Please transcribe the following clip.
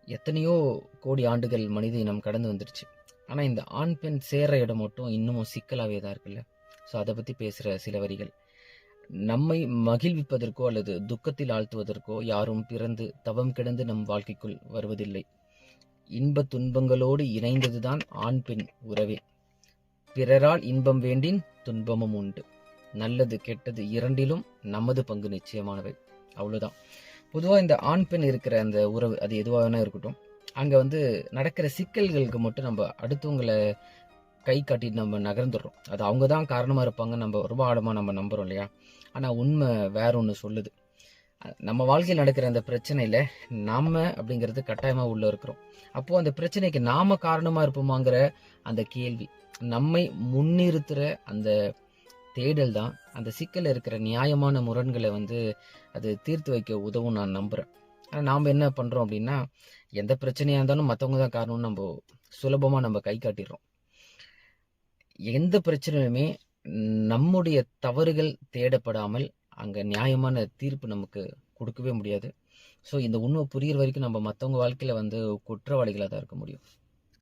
எத்தனையோ கோடி ஆண்டுகள் மனித இனம் கடந்து வந்துருச்சு. ஆனால் இந்த ஆண் பெண் சேர்ற இடம் மட்டும் இன்னமும் சிக்கலாகவே தான் இருக்குல்ல. ஸோ அதை பற்றி பேசுகிற சில வரிகள். நம்மை மகிழ்விப்பதற்கோ அல்லது துக்கத்தில் ஆழ்த்துவதற்கோ யாரும் பிறந்து தவம் கிடந்து நம் வாழ்க்கைக்குள் வருவதில்லை. இன்ப துன்பங்களோடு இணைந்ததுதான் ஆண் பெண் உறவே. பிறரால் இன்பம் வேண்டின் துன்பமும் உண்டு. நல்லது கெட்டது இரண்டிலும் நமது பங்கு நிச்சயமானவை. அவ்வளோதான். பொதுவாக இந்த ஆண் பெண் இருக்கிற அந்த உறவு அது எதுவாக வேணா இருக்கட்டும், அங்கே நடக்கிற சிக்கல்களுக்கு மட்டும் நம்ம அடுத்தவங்களை கை காட்டிட்டு நம்ம நகர்ந்துடுறோம். அது அவங்க தான் காரணமாக இருப்பாங்க நம்ம ரொம்ப ஆழமாக நம்ம நம்புகிறோம் இல்லையா. ஆனால் உண்மை வேற ஒன்று சொல்லுது. நம்ம வாழ்க்கையில் நடக்கிற அந்த பிரச்சனையில் நாம அப்படிங்கிறது கட்டாயமாக உள்ள இருக்கிறோம். அப்போது அந்த பிரச்சனைக்கு நாம காரணமாக இருப்போமாங்கிற அந்த கேள்வி, நம்மை முன்னிறுத்துகிற அந்த தேடல் தான் அந்த சிக்கலில் இருக்கிற நியாயமான முரண்களை அது தீர்த்து வைக்க உதவும் நான் நம்புகிறேன். ஆனால் நாம் என்ன பண்ணுறோம் அப்படின்னா, எந்த பிரச்சனையாக இருந்தாலும் மற்றவங்க தான் காரணம்னு நம்ம சுலபமாக நம்ம கை காட்டிடுறோம். எந்த பிரச்சனையுமே நம்முடைய தவறுகள் தேடப்படாமல் அங்கே நியாயமான தீர்ப்பு நமக்கு கொடுக்கவே முடியாது. ஸோ இந்த உண்மை புரிகிற வரைக்கும் நம்ம மற்றவங்க வாழ்க்கையில் குற்றவாளிகளாக தான் இருக்க முடியும்.